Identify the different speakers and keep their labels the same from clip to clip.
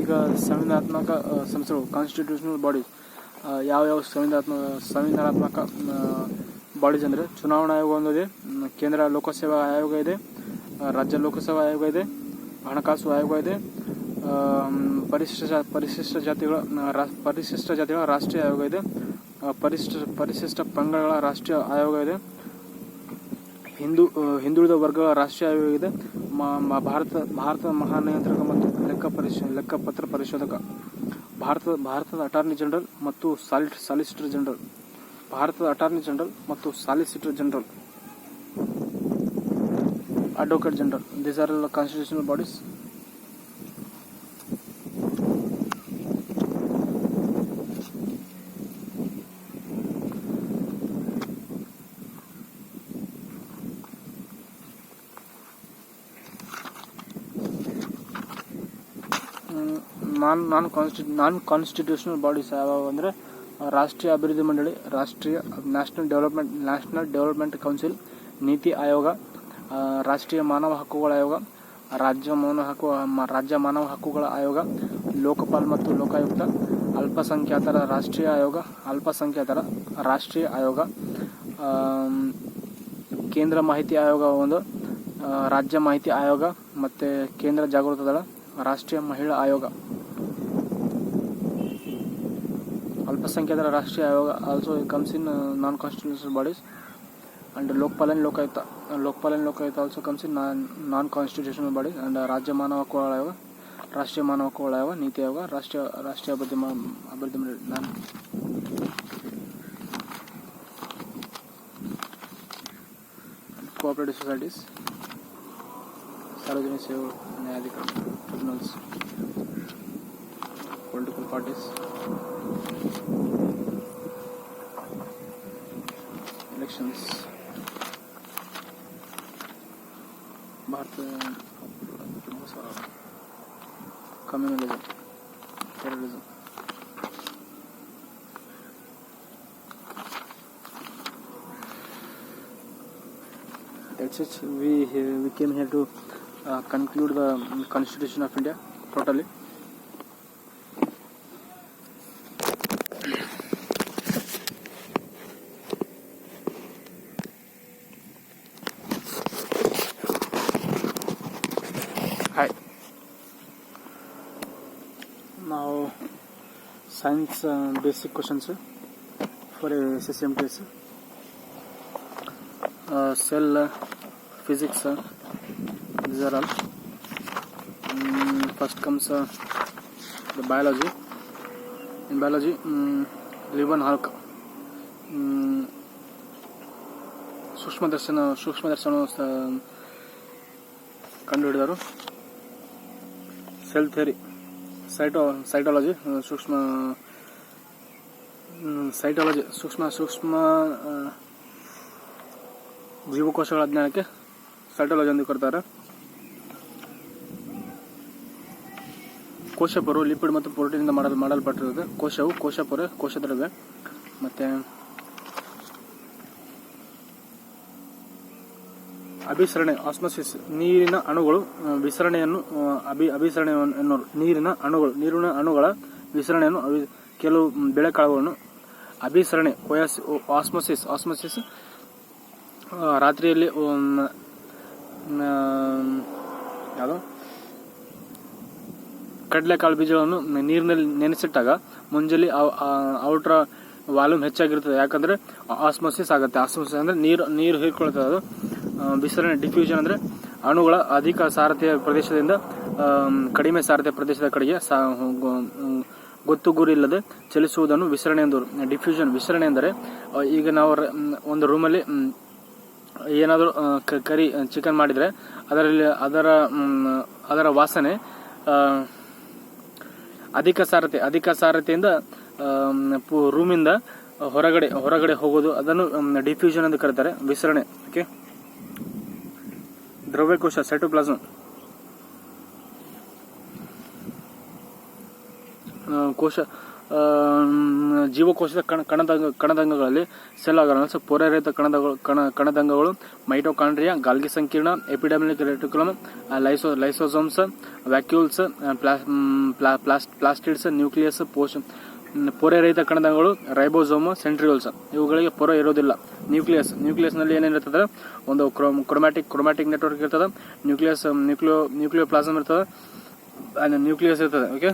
Speaker 1: ಈಗ ಸಂವಿಧಾನಾತ್ಮಕ ಸಂಸ್ಥೆಗಳು constitutional bodies ಯಾವ ಸಂವಿಧಾನಾತ್ಮಕ ಬಾಡೀಸ್ ಅಂದರೆ ಚುನಾವಣಾ ಆಯೋಗ ಒಂದಿದೆ, ಕೇಂದ್ರ ಲೋಕಸೇವಾ ಆಯೋಗ ಇದೆ, ರಾಜ್ಯ ಲೋಕಸೇವಾ ಆಯೋಗ ಇದೆ, ಹಣಕಾಸು ಆಯೋಗ ಇದೆ, ಪರಿಶಿಷ್ಟ ಜಾತಿಗಳ ರಾಷ್ಟ್ರೀಯ ಆಯೋಗ ಇದೆ, ಪರಿಶಿಷ್ಟ ಪಂಗಡಗಳ ರಾಷ್ಟ್ರೀಯ ಆಯೋಗ ಇದೆ, ಹಿಂದುಳಿದ ವರ್ಗಗಳ ರಾಷ್ಟ್ರೀಯ ಆಯೋಗ ಇದೆ, ಭಾರತ ಮಹಾನಿಯಂತ್ರಕ ಮತ್ತು ಲೆಕ್ಕಪತ್ರ ಪರಿಶೋಧಕ, ಭಾರತದ ಅಟಾರ್ನಿ ಜನರಲ್ ಮತ್ತು ಸಾಲಿಸಿಟರ್ ಜನರಲ್, ಭಾರತದ ಅಟಾರ್ನಿ ಜನರಲ್ ಮತ್ತು solicitor general, advocate general. These are all constitutional bodies. Non constitutional bodies ಯಾವ್ಯಾವ ಅಂದರೆ ರಾಷ್ಟ್ರೀಯ ಅಭಿವೃದ್ಧಿ ಮಂಡಳಿ, national development council, NITI Aayog, ರಾಷ್ಟ್ರೀಯ ಮಾನವ ಹಕ್ಕುಗಳ ಆಯೋಗ, ರಾಜ್ಯ ಮಾನವ ಹಕ್ಕುಗಳ ಆಯೋಗ, ಲೋಕಪಾಲ್ ಮತ್ತು ಲೋಕಾಯುಕ್ತ, ಅಲ್ಪಸಂಖ್ಯಾತರ ರಾಷ್ಟ್ರೀಯ ಆಯೋಗ, ಕೇಂದ್ರ ಮಾಹಿತಿ ಆಯೋಗ ಒಂದು, ರಾಜ್ಯ ಮಾಹಿತಿ ಆಯೋಗ ಮತ್ತು ಕೇಂದ್ರ ಜಾಗೃತ ದಳ, ರಾಷ್ಟ್ರೀಯ ಮಹಿಳಾ ಆಯೋಗ. ಅಲ್ಪಸಂಖ್ಯಾತರ ರಾಷ್ಟ್ರೀಯ ಆಯೋಗ also comes in non constitutional bodies. And Lokpal and Lokayuta also comes in non-constitutional bodies. And ರಾಜ್ಯ ಮಾನವ ಹಕ್ಕುಗಳ ಆಯೋಗ, ರಾಷ್ಟ್ರೀಯ ಮಾನವ ಹಕ್ಕುಗಳ ಆಯೋಗ, ನೀತಿ ಆಯೋಗ, ರಾಷ್ಟ್ರೀಯ ಅಭಿವೃದ್ಧಿ ಮಂಡಳಿ. ಕೋಆಪರೇಟಿವ್ ಸೊಸೈಟೀಸ್, ಸಾರ್ವಜನಿಕ ಸೇವೆಗಳು, ನ್ಯಾಯಾಧಿಕರಣ, tribunals, political parties, elections, Bharat communalism, terrorism. That's it. We came here to conclude the Constitution of India totally. Hi. Now science basic questions for SSMTS. Cell physics, these are all. First comes the biology. In biology, ಲಿವನ್-ಹಾಲ್ಕ್ ಸೂಕ್ಷ್ಮದರ್ಶನ ಕಂಡುಹಿಡಿದರು. Cell theory, cytology ಸೂಕ್ಷ್ಮ ಜೀವಕೋಶಗಳ ಅಧ್ಯಯನಕ್ಕೆ cytology ಎಂದು ಕರೀತಾರೆ. ಕೋಶಪೊರೆ lipid ಮತ್ತು ಪ್ರೋಟೀನಿಂದ ಮಾಡಲ್ಪಟ್ಟಿರುತ್ತದೆ. ಕೋಶವು ಕೋಶಪೊರೆ, ಕೋಶದ್ರವ್ಯ. ಮತ್ತೆ ಅಭಿಸರಣೆ, osmosis, ನೀರಿನ ಅಣುಗಳು ವಿಸರಣೆಯನ್ನು ನೀರಿನ ಅಣುಗಳ ವಿಸರಣೆಯನ್ನು ಕೆಲವು ಬೆಳೆಕಾಳುಗಳನ್ನು ಅಭಿಸರಣೆ. ಆಸ್ಮೋಸಿಸ್ ರಾತ್ರಿಯಲ್ಲಿ ಯಾವುದು ಕಡಲೆಕಾಳು ಬೀಜಗಳನ್ನು ನೀರಿನಲ್ಲಿ ನೆನೆಸಿಟ್ಟಾಗ ಮುಂಜಾನೆ ಔಟ್ರ ವಾಲ್ಯೂಮ್ ಹೆಚ್ಚಾಗಿರ್ತದೆ. ಯಾಕಂದ್ರೆ ಆಸ್ಮೋಸಿಸ್ ಆಗುತ್ತೆ. ಆಸ್ಮೋಸಿಸ್ ಅಂದ್ರೆ ನೀರು ಹೀರ್ಕೊಳ್ತದೆ. ಅದು ವಿಸರಣೆ. ಡಿಫ್ಯೂಷನ್ ಅಂದ್ರೆ ಅಣುಗಳ ಅಧಿಕ ಸಾರಥ್ಯ ಪ್ರದೇಶದಿಂದ ಕಡಿಮೆ ಸಾರಥ್ಯ ಪ್ರದೇಶದ ಕಡೆಗೆ ಗೊತ್ತು ಗುರಿ ಇಲ್ಲದೆ ಚಲಿಸುವುದನ್ನು ವಿಸರಣೆ ಎಂದರು. ಡಿಫ್ಯೂಷನ್. ವಿಸರಣೆ ಎಂದರೆ ಈಗ ನಾವು ಒಂದು ರೂಮಲ್ಲಿ ಏನಾದರೂ ಕರಿ ಚಿಕನ್ ಮಾಡಿದ್ರೆ ಅದರಲ್ಲಿ ಅದರ ವಾಸನೆ ಅಧಿಕ ಸಾರಥ್ಯದಿಂದ ರೂಮಿಂದ ಹೊರಗಡೆ ಹೋಗೋದು, ಅದನ್ನು ಡಿಫ್ಯೂಷನ್ ಎಂದು ಕರೀತಾರೆ. ವಿಸರಣೆ. ಓಕೆ. ದ್ರವ್ಯಕೋಶ, ಸೈಟೋಪ್ಲಾಸಂ. ಕೋಶ ಜೀವಕೋಶದ ಕಣದಂಗಗಳಲ್ಲಿ ಸೆಲ್ ಆರ್ಗಾನ್ಸ್, ಪೊರೆರಹಿತ ಕಣದಂಗಗಳು, ಮೈಟೊಕಾಂಡ್ರಿಯಾ, ಗಾಲ್ಗಿ ಸಂಕೀರ್ಣ, epidermic reticulum, lysosomes, vacuoles, plastids, nucleus, ಪೊರೆರಹಿತ ಕಣದಂಗಗಳು, ರೈಬೋಸೋಮ್, ಸೆಂಟ್ರಿಯೋಲ್ಸ್. ಇವುಗಳಿಗೆ ಪೊರೆ ಇರೋದಿಲ್ಲ. ನ್ಯೂಕ್ಲಿಯಸ್ ನಲ್ಲಿ ಏನಿರ್ತದೆ, ಒಂದು ಕ್ರೋಮ್ಯಾಟಿಕ್ ನೆಟ್ವರ್ಕ್ ಇರ್ತದೆ, ನ್ಯೂಕ್ಲಿಯೋಪ್ಲಾಸಮ್ ಇರ್ತದೆ, ನ್ಯೂಕ್ಲಿಯಸ್ ಇರ್ತದೆ. ಓಕೆ,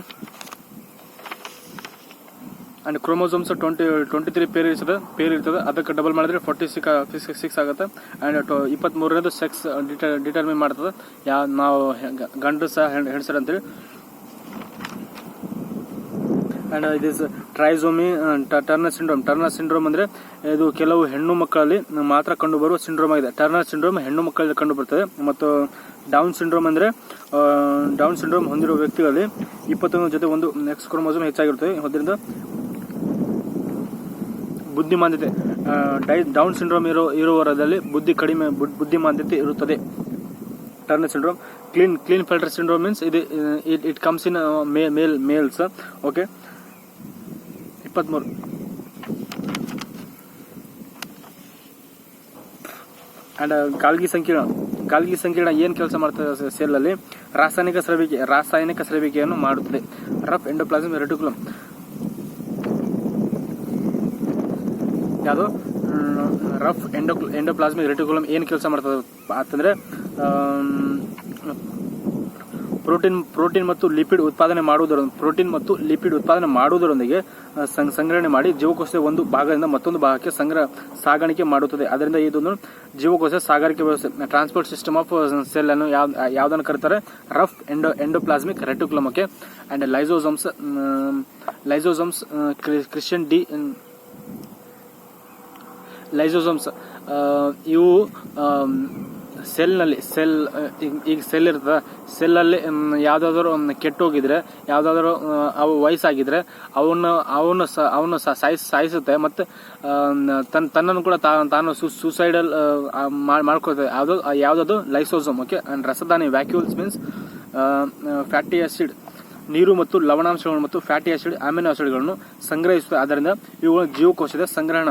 Speaker 1: ಅಂಡ್ ಕ್ರೋಮೋಸೋಮ್ಸ್ 23 ಪೇರ್ ಇರ್ತದೆ. ಅದಕ್ಕೆ ಡಬಲ್ ಮಾಡಿದ್ರೆ 46 ಆಗುತ್ತೆ. ಅಂಡ್ 23ನೇದು ಸೆಕ್ಸ್ ಡಿಟರ್ಮಿನ್ ಮಾಡ್ತದೆ, ನಾವು ಗಂಡಸ ಹೆಣ್ಸರ್ ಅಂತೇಳಿ. And it is trisomy. Turner syndrome ಅಂದ್ರೆ ಇದು ಕೆಲವು ಹೆಣ್ಣು ಮಕ್ಕಳಲ್ಲಿ ಮಾತ್ರ ಕಂಡುಬರುವ ಸಿಂಡ್ರೋಮ್ ಆಗಿದೆ. ಟರ್ನರ್ ಸಿಂಡ್ರೋಮ್ ಹೆಣ್ಣು ಮಕ್ಕಳಲ್ಲಿ ಕಂಡು ಬರ್ತದೆ. ಮತ್ತು ಡೌನ್ ಸಿಂಡ್ರೋಮ್ ಅಂದ್ರೆ ಡೌನ್ ಸಿಂಡ್ರೋಮ್ ಹೊಂದಿರುವ ವ್ಯಕ್ತಿಗಳಲ್ಲಿ 21 ಜೊತೆ ಒಂದು ಎಕ್ಸ್ ಕ್ರೋಮೋಸೋಮ್ ಹೆಚ್ಚಾಗಿರುತ್ತದೆ. ಅದರಿಂದ ಬುದ್ಧಿಮಾಂದ್ಯತೆ, ಡೌನ್ ಸಿಂಡ್ರೋಮ್ ಇರುವವರಲ್ಲಿ ಬುದ್ಧಿಮಾಂದ್ಯತೆ ಇರುತ್ತದೆ. Turner syndrome. Clean filter syndrome means it comes in males. Okay, 23. And Golgi ಸಂಕೀರ್ಣ ಏನ್ ಕೆಲಸ ಮಾಡ್ತದೆ ಸೆಲ್ ಅಲ್ಲಿ? ರಾಸಾಯನಿಕ ಸ್ರವಿಕೆಯನ್ನು ಮಾಡುತ್ತದೆ. ರಫ್ ಎಂಡೋಪ್ಲಾಸ್ಮಿಕ್ ರೆಟಿಕ್ಯುಲಮ್ ಯಾವುದು? ರಫ್ ಎಂಡೋಪ್ಲಾಸ್ಮಿಕ್ ರೆಟಿಕ್ಯುಲಮ್ ಏನ್ ಕೆಲಸ ಮಾಡ್ತದೆ ಅಂತಂದ್ರೆ ಪ್ರೋಟೀನ್ ಮತ್ತು ಲಿಪಿಡ್ ಉತ್ಪಾದನೆ ಮಾಡುವುದರೊಂದಿಗೆ ಸಂಗ್ರಹಣೆ ಮಾಡಿ ಜೀವಕೋಶದ ಒಂದು ಭಾಗದಿಂದ ಮತ್ತೊಂದು ಭಾಗಕ್ಕೆ ಸಾಗಾಣಿಕೆ ಮಾಡುತ್ತದೆ. ಅದರಿಂದ ಇದೊಂದು ಜೀವಕೋಶ ಸಾಗಾಣಿಕೆ ವ್ಯವಸ್ಥೆ, ಟ್ರಾನ್ಸ್ಪೋರ್ಟ್ ಸಿಸ್ಟಮ್ ಆಫ್ ಸೆಲ್ ಅನ್ನು ಯಾವ್ದನ್ನು ಕರೀತಾರೆ? Rough endoplasmic reticulum. Okay, and lysosomes Christian D lysosomes ಇವು ಈಗ ಸೆಲ್ ಇರ್ತದೆ. ಸೆಲ್ ಅಲ್ಲಿ ಯಾವ್ದಾದ್ರು ಕೆಟ್ಟೋಗಿದ್ರೆ, ಯಾವ್ದಾದ್ರು ಅವು ವಯಸ್ಸಾಗಿದ್ರೆ ಅವನ್ನ ಸಾಯಿಸುತ್ತೆ. ಮತ್ತೆ ತನ್ನನ್ನು ಕೂಡ ತಾನು ಸೂಸೈಡಲ್ ಮಾಡ್ಕೊಳ್ತದೆ. ಯಾವ್ದದು? ಲೈಸೋಸೋಮ್. ಓಕೆ, ಅಂಡ್ ರಸದಾನಿ ವ್ಯಾಕ್ಯೂಲ್ಸ್ ಮೀನ್ಸ್ ಫ್ಯಾಟಿ ಆಸಿಡ್, ನೀರು ಮತ್ತು ಲವಣಾಂಶಗಳು ಮತ್ತು ಫ್ಯಾಟಿ ಆಸಿಡ್, ಅಮಿನೋ ಆಸಿಡ್ಗಳನ್ನು ಸಂಗ್ರಹಿಸುತ್ತದೆ. ಆದ್ದರಿಂದ ಇವುಗಳು ಜೀವಕೋಶದ ಸಂಗ್ರಹಣ.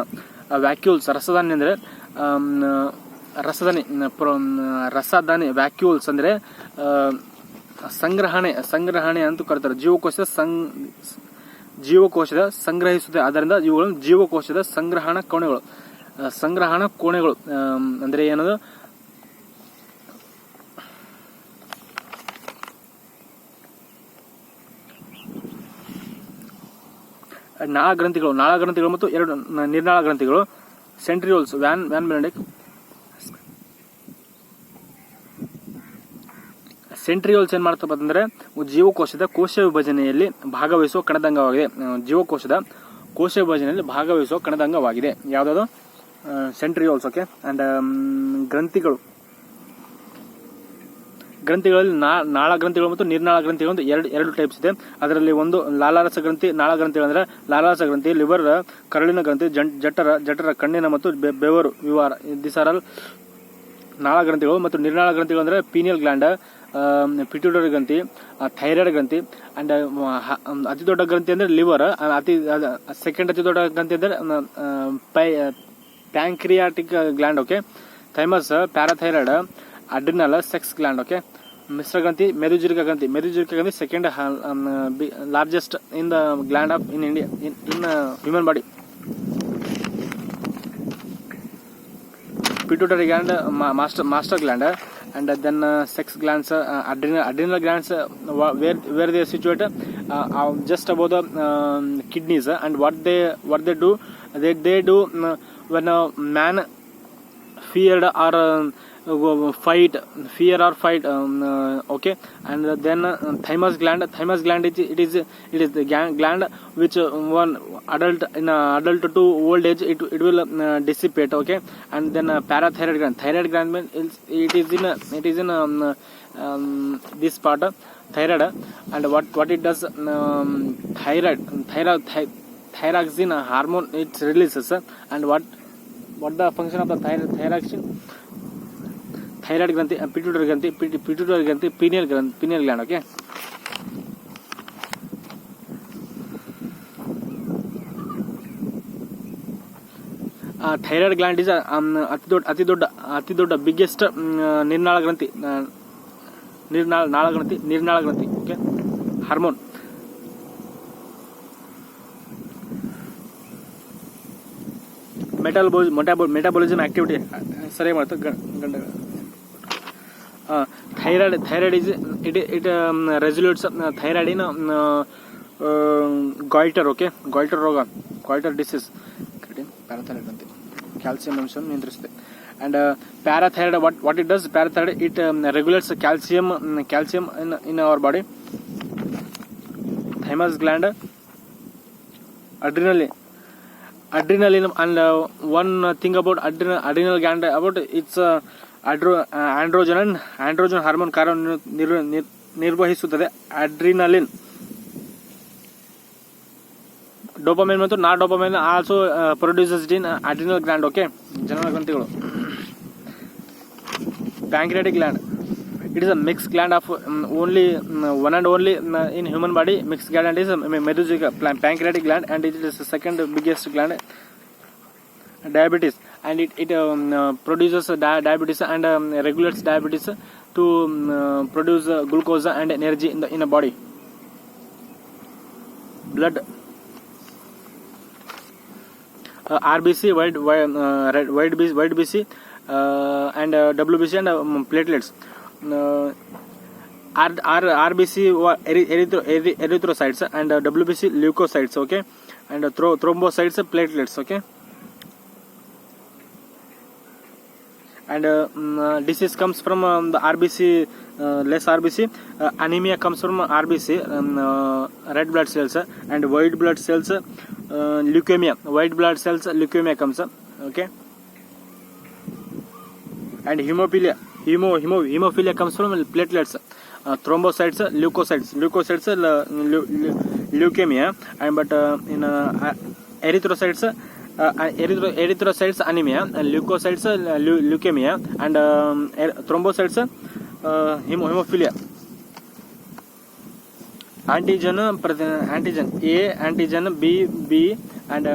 Speaker 1: ವ್ಯಾಕ್ಯೂಲ್ಸ್, ರಸದಾನಿ ಅಂದ್ರೆ ರಸದಾನಿ ವ್ಯಾಕ್ಯೂಲ್ಸ್ ಅಂದ್ರೆ ಸಂಗ್ರಹಣೆ ಅಂತ ಕರೀತಾರೆ. ಜೀವಕೋಶದ ಸಂಗ್ರಹಿಸುತ್ತದೆ. ಆದ್ದರಿಂದ ಇವುಗಳು ಜೀವಕೋಶದ ಸಂಗ್ರಹಣ ಕೋಣೆಗಳು ಅಂದ್ರೆ ಏನದು? ನಾಳಗ್ರಂಥಿಗಳು ಮತ್ತು 2 ನಿರ್ನಾಳ ಗ್ರಂಥಿಗಳು. ಸೆಂಟ್ರಿಯೋಲ್ಸ್, ವ್ಯಾನ್ ಮೆಲೆಂಡಿಕ್. ಸೆಂಟ್ರಿಯೋಲ್ಸ್ ಏನ್ ಮಾಡ್ತಪ್ಪ ಅಂತಂದ್ರೆ ಜೀವಕೋಶದ ಕೋಶ ವಿಭಜನೆಯಲ್ಲಿ ಭಾಗವಹಿಸುವ ಕಣದಂಗವಾಗಿದೆ. ಜೀವಕೋಶದ ಕೋಶ ವಿಭಜನೆಯಲ್ಲಿ ಭಾಗವಹಿಸುವ ಕಣದಂಗವಾಗಿದೆ. ಯಾವ್ದಾದ್ರು? ಸೆಂಟ್ರಿಯೋಲ್ಸ್. ಓಕೆ, ಅಂಡ್ ಗ್ರಂಥಿಗಳಲ್ಲಿ ನಾಳ ಗ್ರಂಥಿಗಳು ಮತ್ತು ನಿರ್ನಾಳ ಗ್ರಂಥಿಗಳು ಅಂತ ಎರಡು ಟೈಪ್ಸ್ ಇದೆ. ಅದರಲ್ಲಿ ಒಂದು ಲಾಲಾರಸ ಗ್ರಂಥಿ. ನಾಳ ಗ್ರಂಥಿಗಳು ಅಂದ್ರೆ ಲಾಲಾರಸ ಗ್ರಂಥಿ, ಲಿವರ್, ಕರಳಿನ ಗ್ರಂಥಿ, ಜಠರ, ಕಣ್ಣಿನ ಮತ್ತು ಬೆವರು ವಿವಾರ, ದಿಸಾರಲ್ ನಾಳ ಗ್ರಂಥಿಗಳು. ಮತ್ತು ನಿರ್ನಾಳ ಗ್ರಂಥಿಗಳು ಅಂದ್ರೆ ಪೀನಿಯಲ್ ಗ್ಲ್ಯಾಂಡ್, ಪಿಟ್ಯೂಟರಿ ಗ್ರಂಥಿ, ಥೈರಾಯ್ಡ್ ಗ್ರಂಥಿ. ಅಂಡ್ ಅತಿ ದೊಡ್ಡ ಗ್ರಂಥಿ ಅಂದ್ರೆ ಲಿವರ್. ಸೆಕೆಂಡ್ ಅತಿ ದೊಡ್ಡ ಗ್ರಂಥಿ ಅಂದ್ರೆ pancreatic gland. Okay, thymus, parathyroid, adrenal, sex gland. Okay, ಮಿಶ್ರ ಗ್ರಂಥಿ, ಮೆದುಜೀರಕ ಗ್ರಂಥಿ second largest in the gland of in India in human body. Pituitary gland, master gland. And then sex glands, adrenal glands, where they are situated just above the kidneys. And what they do, they do when a man fear or fight. Okay, and then thymus gland it is the gland which one adult to old age it will dissipate. Okay, and then parathyroid gland means it is in this part thyroid. And what it does, thyroxine hormone it releases. And what the function of the thyroxine? Thyroid granthi, pituitary granthi, pineal gland. Okay, thyroid gland is ಅತಿ ದೊಡ್ಡ biggest ನಿರ್ನಾಳ ಗ್ರಂಥಿ. Okay. Hormone. Metabolism activity ಸರಿಯಾಗಿ ಮಾಡ್ತಾರೆ ಗಂಡ. Thyroid is it results thyroid in goitre. Okay. Goitre ರೋಗ, goitre disease. Parathyroid ಅಂತ calcium ಅಂಶವನ್ನು ನಿಯಂತ್ರಿಸುತ್ತೆ. And parathyroid what it does, parathyroid it regulates calcium in our body. Thymus gland, adrenaline, and one thing about adrenal gland about its androgen hormone ಕಾರ್ಯ ನಿರ್ವಹಿಸುತ್ತದೆ. Adrenaline, dopamine ಮತ್ತು not dopamine also produces in adrenal gland. Okay. ಜನನ ಗ್ರಂಥಿಗಳು. Pancreatic gland, it is a mixed gland of only one and only in human body. Mixed gland is medullary pancreatic gland, and it is the second biggest gland. Diabetes, and it produces diabetes and regulates diabetes to produce glucose and energy in the body. Blood, RBC, white BC, and WBC and platelets. RBC erythrocytes, and WBC leukocytes. Okay. And thrombocytes, platelets. Okay. And disease comes from the RBC, less RBC. Anemia comes from RBC, red blood cells, and white blood cells, leukemia. White blood cells, leukemia comes. Okay. And hemophilia comes from platelets. Thrombocytes, leukocytes, leukemia. And but in erythrocytes, anemia, leukocytes, leukemia, and thrombocytes, hemophilia. Antigen A, antigen B, and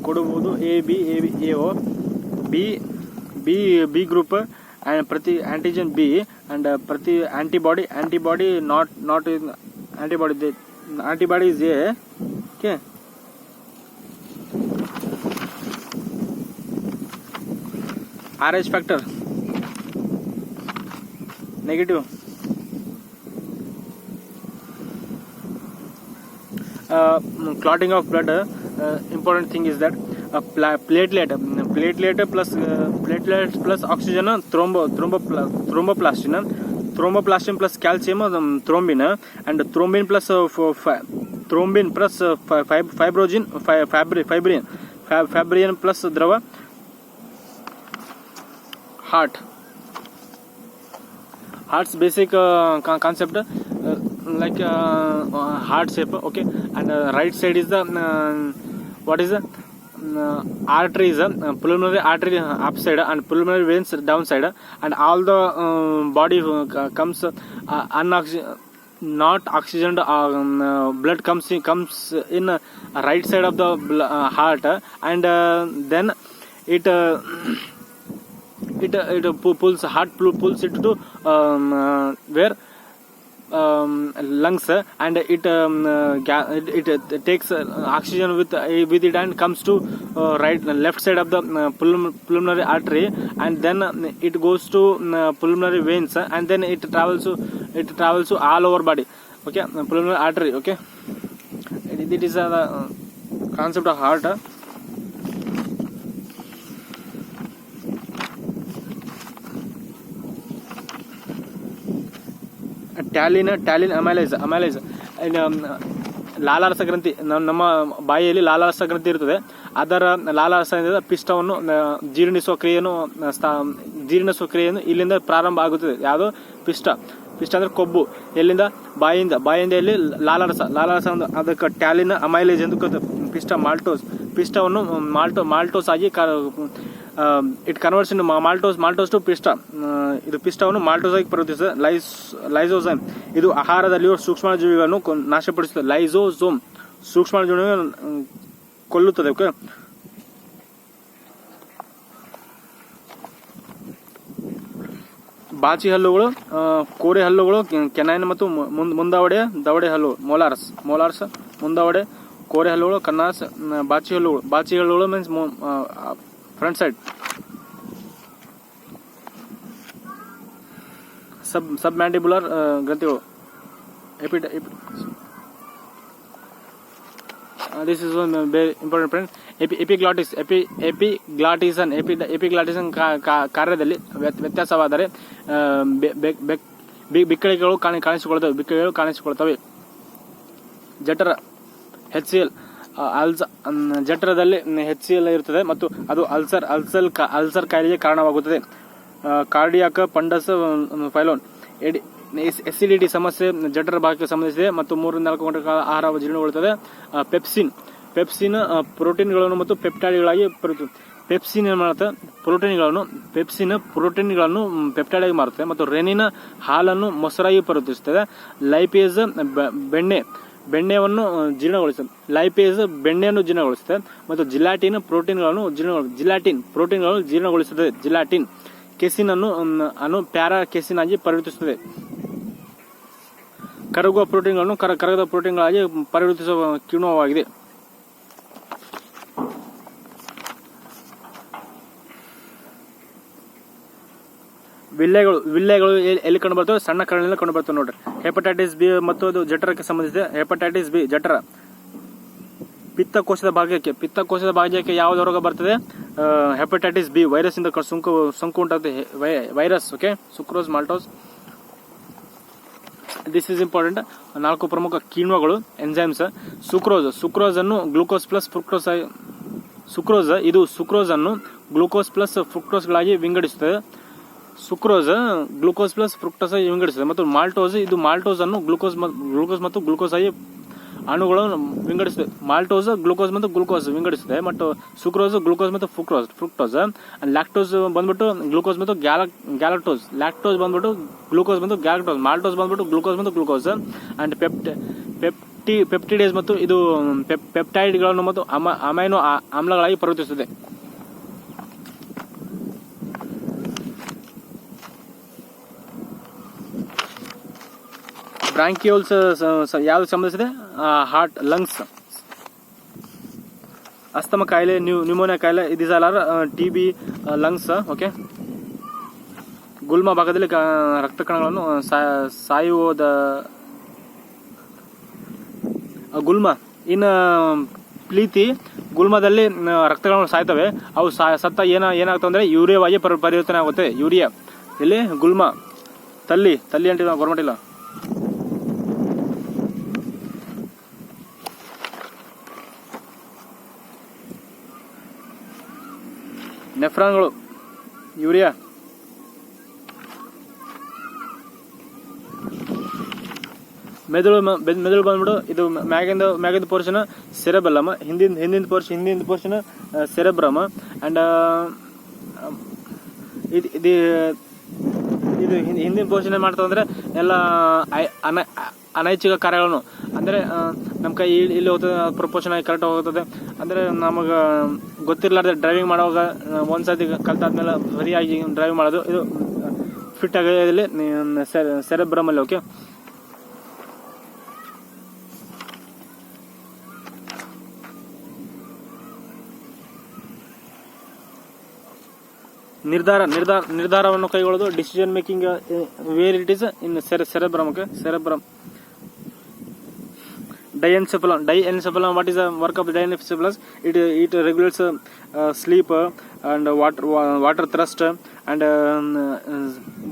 Speaker 1: ಕೊಡಬಹುದು A B AO, B group, and ಪ್ರತಿ antigen B, and ಪ್ರತಿ antibody not in antibody is A. Okay. RH factor negative. Clotting of blood, important thing is that platelet plus oxygen, thromboplastin plus calcium, thrombin, and thrombin plus fibrin plus ದ್ರವ. Heart's basic concept, like heart shape. Okay. And right side is the what is the artery is pulmonary artery upside and pulmonary veins downside, and all the body comes not oxygened blood comes in right side of the heart, and then it pulls it to where lungs, and it takes oxygen with it and comes to left side of the pulmonary artery, and then it goes to pulmonary veins, and then it travels to all over body. Okay. Pulmonary artery. Okay. It is the concept of heart. Ptyalin amylase. ಲಾಲಾರಸ ಗ್ರಂಥಿ, ನಮ್ಮ ಬಾಯಿಯಲ್ಲಿ ಲಾಲಾರಸ ಗ್ರಂಥಿ ಇರುತ್ತದೆ. ಅದರ ಲಾಲಾರಸದಿಂದ ಪಿಷ್ಟವನ್ನು ಜೀರ್ಣಿಸುವ ಕ್ರಿಯೆಯನ್ನು ಇಲ್ಲಿಂದ ಪ್ರಾರಂಭ ಆಗುತ್ತದೆ. ಯಾವುದೋ ಪಿಷ್ಟ ಅಂದ್ರೆ ಕೊಬ್ಬು. ಎಲ್ಲಿಂದ? ಬಾಯಿಂದ ಇಲ್ಲಿ ಲಾಲಾರಸ ಅದಕ್ಕೆ ಟ್ಯಾಲಿನ್ ಅಮೈಲೇಸ್ ಎಂದು ಪಿಷ್ಟ ಪಿಷ್ಟವನ್ನು ಮಾಲ್ಟೋಸ್ ಆಗಿ it converts in maltose to ಪಿಷ್ಟ. ಇದು ಪಿಷ್ಟವನ್ನು ಮಾಲ್ಟೋಸ್ ಆಗಿ ಪರಿವರ್ತಿಸುತ್ತದೆ. ಲೈಸೋಸೈಮ್, ಇದು ಆಹಾರದಲ್ಲಿರುವ ಸೂಕ್ಷ್ಮಜೀವಿಗಳನ್ನು ನಾಶಪಡಿಸುತ್ತದೆ. ಲೈಸೋಸೋಮ್ ಸೂಕ್ಷ್ಮಜೀವಿಗಳನ್ನು ಕೊಲ್ಲುತ್ತದೆ. ಓಕೆ. ಬಾಚಿ ಹಲ್ಲುಗಳು, ಕೋರೆ ಹಲ್ಲುಗಳು, ಕೆನೈನ್ ಮತ್ತು ದವಡೆ ಹಲ್ಲು, ಮೊಲಾರ್ಸ್ ಮುಂದಾವಡೆ, ಕೋರೆ ಹಲ್ಲುಗಳು, ಕನ್ನಾಸ್, ಬಾಚಿ ಹಲ್ಲುಗಳು means front side. Submandibular ಗ್ರಂಥಿಗಳು, this is one very important point. ಎಪಿಗ್ಲಾಟಿಸನ್ ಕಾರ್ಯದಲ್ಲಿ ವ್ಯತ್ಯಾಸವಾದರೆ ಬಿಕ್ಕಳಿಗಳು ಕಾಣಿಸಿಕೊಳ್ಳುತ್ತವೆ. ಜಠರ HCl, ಜಠರದಲ್ಲಿ HCl ಇರುತ್ತದೆ ಮತ್ತು ಅದು ಅಲ್ಸರ್ ಕಾಯಿಲೆಗೆ ಕಾರಣವಾಗುತ್ತದೆ. ಕಾರ್ಡಿಯಾಕ್ ಪಂಡಸ್ ಫೈಲೋನ್. ಎಸಿಡಿಟಿ ಸಮಸ್ಯೆ ಜಠರ ಭಾಗಕ್ಕೆ ಸಂಬಂಧಿಸಿದೆ ಮತ್ತು 3-4 ಗಂಟೆ ಕಾಲ ಆಹಾರ ಜೀರ್ಣಗೊಳ್ಳುತ್ತದೆ. ಪೆಪ್ಸಿನ್ ಪ್ರೋಟೀನ್ಗಳನ್ನು ಮತ್ತು ಪೆಪ್ಟೈಡ್ಗಳಾಗಿ ಪೆಪ್ಸಿನ್ ಏನು ಮಾಡುತ್ತೆ, ಪ್ರೋಟೀನ್ಗಳನ್ನು ಪೆಪ್ಟೈಡ್ ಆಗಿ ಮಾರುತ್ತದೆ ಮತ್ತು ರೆನಿನ್ ಹಾಲನ್ನು ಮೊಸರಾಗಿ ಪರಿವರ್ತಿಸುತ್ತದೆ. ಲೈಪೇಸ್ ಬೆಣ್ಣೆಯನ್ನು ಜೀರ್ಣಗೊಳಿಸುತ್ತದೆ ಮತ್ತು ಜಿಲಾಟಿನ್ ಪ್ರೋಟೀನ್ಗಳನ್ನು ಜೀರ್ಣಗೊಳಿಸುತ್ತದೆ. ಜಿಲಾಟಿನ್ ಕೆಸಿನ್ ಅನ್ನು ಪ್ಯಾರಾ ಕೆಸಿನ್ ಆಗಿ ಪರಿವರ್ತಿಸುತ್ತದೆ. ಕರಗುವ ಪ್ರೋಟೀನ್ಗಳನ್ನು ಕರಗದ ಪ್ರೋಟೀನ್ಗಳಾಗಿ ಪರಿವರ್ತಿಸುವ ಕಿಣ್ವವಾಗಿದೆ. ವಿಲ್ಲೆಗಳು ಎಲ್ಲಿ ಕಂಡು ಬರ್ತವೆ? ಸಣ್ಣ ಕರಳಿನಲ್ಲಿ ಕಂಡು ಬರ್ತವೆ ನೋಡ್ರಿ. ಹೆಪಟೈಟಿಸ್ ಬಿ ಮತ್ತು ಅದು ಜಠರಕ್ಕೆ ಸಂಬಂಧಿಸಿದೆ. ಹೆಪಟೈಟಿಸ್ ಬಿ ಜಠರ. ಪಿತ್ತಕೋಶದ ಭಾಗ್ಯಕ್ಕೆ ಯಾವ ರೋಗ ಬರ್ತದೆ? ಹೆಪಟೈಟಿಸ್ ಬಿ ವೈರಸ್ ಇಂದ ಸೋಂಕು ಉಂಟಾಗುತ್ತೆ. Virus. Okay, sucrose, maltose. This is important. 4 ಪ್ರಮುಖ ಕಿಣ್ವಗಳು, ಎಂಜೈಮ್ಸ್. ಸುಕ್ರೋಸ್ ಅನ್ನು ಗ್ಲೂಕೋಸ್ ಪ್ಲಸ್ ಫ್ರುಕ್ಟೋಸ್ ಅನ್ನು ಗ್ಲೂಕೋಸ್ ಪ್ಲಸ್ ಫ್ರುಕ್ಟೋಸ್ಗಳಾಗಿ ವಿಂಗಡಿಸುತ್ತದೆ. ಮತ್ತು ಮಾಲ್ಟೋಸ್ ಅನ್ನು ಗ್ಲೂಕೋಸ್ ಮತ್ತು ಗ್ಲೂಕೋಸ್ ಆಗಿ ಅಣುಗಳನ್ನು ವಿಂಗಡಿಸುತ್ತದೆ. ಮಾಲ್ಟೋಸ್ ಗ್ಲೂಕೋಸ್ ಮತ್ತು ಗ್ಲೂಕೋಸ್ ವಿಂಗಡಿಸುತ್ತದೆ ಮತ್ತು ಸುಕ್ರೋಸ್ ಗ್ಲೂಕೋಸ್ ಮತ್ತು ಫ್ರುಕ್ಟೋಸ್. ಲ್ಯಾಕ್ಟೋಸ್ ಬಂದ್ಬಿಟ್ಟು ಗ್ಲೂಕೋಸ್ ಮತ್ತು ಗ್ಯಾಲಕ್ಟೋಸ್. ಲ್ಯಾಕ್ಟೋಸ್ ಬಂದ್ಬಿಟ್ಟು ಗ್ಲೂಕೋಸ್ ಮತ್ತು ಗ್ಯಾಲಕ್ಟೋಸ್. ಮಾಲ್ಟೋಸ್ ಬಂದ್ಬಿಟ್ಟು ಗ್ಲೂಕೋಸ್ ಮತ್ತು ಗ್ಲೂಕೋಸ್. ಅಂಡ್ ಪೆಪ್ಟಿಡೇಸ್ ಮತ್ತು ಇದು ಪೆಪ್ಟೈಡ್ಗಳನ್ನು ಮತ್ತು ಅಮೈನೋ ಆಮ್ಲಗಳಾಗಿ ಪರಿವರ್ತಿಸುತ್ತದೆ. ಬ್ರಾಂಕಿಯೋಲ್ಸ್ ಯಾವ್ದು ಸಂಬಂಧಿಸಿದೆ? Heart, lungs. ಅಸ್ತಮ ಕಾಯಿಲೆ, ನ್ಯೂಮೋನಿಯಾ ಕಾಯಿಲೆ, these all are TB, lungs. Okay. ಗುಲ್ಮ ಭಾಗದಲ್ಲಿ ರಕ್ತ ಕಣಗಳನ್ನು ಸಾಯುವುದ ಗುಲ್ಮ. ಇನ್ನು ಪ್ಲೀತಿ ಗುಲ್ಮದಲ್ಲಿ ರಕ್ತಗಳನ್ನು ಸಾಯ್ತವೆ. ಅವು ಸತ್ತ ಏನಾಗ್ತವೆ ಅಂದ್ರೆ ಯೂರಿಯಾವಾಗಿ ಪರಿವರ್ತನೆ ಆಗುತ್ತೆ. ಯೂರಿಯಾ. ಇಲ್ಲಿ ಗುಲ್ಮ. ತಲ್ಲಿ ಅಂಟಿಲ್ಲ ಗೌರ್ಮೆಂಟ್ ಇಲ್ಲ. ನೆಫ್ರಾನ್ಗಳು, ಯೂರಿಯಾ. ಮೆದುಳು ಬಂದ್ಬಿಡು ಇದು ಮ್ಯಾಗಿಂದ ಪೋರ್ಷನ್ ಸೆರೆಬೆಲ್ಲಮ್, ಹಿಂದಿನ ಪೋರ್ಷನ್ ಸೆರೆಬ್ರಮ್. ಅಂಡ್ ಇದು ಹಿಂದಿನ ಪೋರ್ಷನ್ ಏನ್ ಮಾಡ್ತಾವ ಅಂದ್ರೆ ಎಲ್ಲ ಅನೈಚ್ಛಿಕ ಕಾರ್ಯಗಳನ್ನು ಅಂದ್ರೆ ನಮ್ಮ ಕೈ ಇಲ್ಲಿ ಹೋಗ್ತದೆ, ಪ್ರಪೋರ್ಷನ್ ಆಗಿ ಕರೆಕ್ಟ್ ಹೋಗ್ತದೆ. ಅಂದ್ರೆ ನಮಗ ಗೊತ್ತಿರ್ಲಾರ್ದೆ ಡ್ರೈವಿಂಗ್ ಮಾಡುವಾಗ ಒಂದ್ಸತಿ ಕಲ್ತಾದ್ಮೇಲೆ ಸರಿಯಾಗಿ ಡ್ರೈವ್ ಮಾಡೋದು ಇದು ಫಿಟ್ ಆಗೋದ್ರಲ್ಲಿ ಸೆರೆಬ್ರಮ್ ಅಲ್ಲಿ. ಓಕೆ. ನಿರ್ಧಾರವನ್ನು ಕೈಗೊಳ್ಳೋದು, decision making where it is in cerebrum. Okay. Cerebrum. Diencephalon. What is the work of the diencephalon? It regulates sleep and water thrust and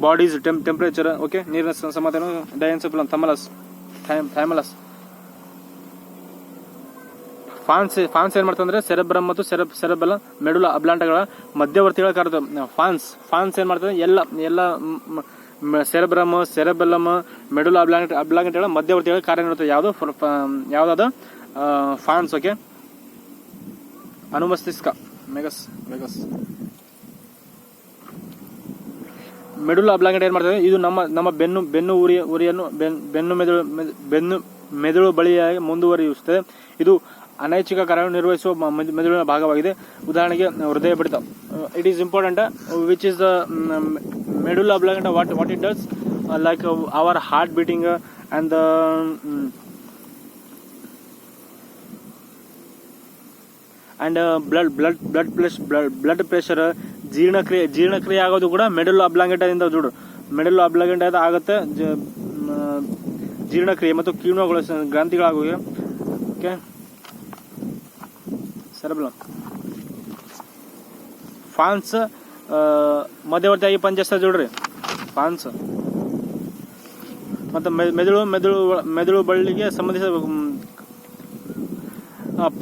Speaker 1: body's temperature. Okay. ನೀರಿನ ಸಮತೋಲನ. Diencephalon. Thymulus. ಫಾನ್ಸ್ ಏನ್ ಮಾಡ್ತಂದ್ರೆ cerebrum ಮತ್ತು cerebellum ಮೆಡುಲಾ ಅಬ್ಲಾಂಟಗಳ ಮಧ್ಯವರ್ತಿಗಳ ಕಾರ್ಯ. ಫಾನ್ಸ್ ಏನ್ ಮಾಡ್ತದೆ? ಎಲ್ಲ cerebrum, cerebellum, ಮೆಡುಲಾ ಅಬ್ಲಾಂಟಗಳ ಮಧ್ಯವರ್ತಿಗಳ ಕಾರ್ಯನಿರ್ವಹಿಸುತ್ತೆ. ಯಾವ್ದು ಫಾನ್ಸ್. ಓಕೆ. ಅನುಮಸ್ತಿಷ್ಕ, ವೆಗಸ್. ಮೆಡುಲಾ ಅಬ್ಲಾಂಗೇಟ ಏನ್ ಮಾಡ್ತದೆ? ಇದು ನಮ್ಮ ಬೆನ್ನು ಉರಿಯನ್ನು ಮೆದುಳು ಬಳಿಯಾಗಿ ಮುಂದುವರಿಯುತ್ತದೆ. ಇದು ಅನೈಚ್ಛಿಕ ಕಾರ್ಯವನ್ನು ನಿರ್ವಹಿಸುವ ಮೆದುಳಿನ ಭಾಗವಾಗಿದೆ. ಉದಾಹರಣೆಗೆ ಹೃದಯ ಬಡಿತ. It is important which is the medulla oblongata, what it does, like our heart beating and the and blood pressure, ಜೀರ್ಣಕ್ರಿಯೆ ಆಗೋದು ಕೂಡ ಮೆಡುಲ್ಲಾ ಅಬ್ಲಾಂಗೇಟಾದಿಂದ ದುಡ್ಡು. ಮೆಡುಲ್ಲಾ ಅಬ್ಲಾಂಗೇಟಾದ ಆಗುತ್ತೆ ಜೀರ್ಣಕ್ರಿಯೆ ಮತ್ತು ಕಿಣ್ವಗಳು ಗ್ರಂಥಿಗಳಾಗುವೆ. ಓಕೆ, ಸೆರೆಬ್ರಮ್ ಫಾನ್ಸ್ ಮಧ್ಯವರ್ತಿಯಾಗಿ ಪಂಚಸ್ಥ ನೋಡ್ರಿ. ಫಾನ್ಸ್ ಮತ್ತು ಮೆದುಳು ಬಳ್ಳಿಗೆ సంబంధించిన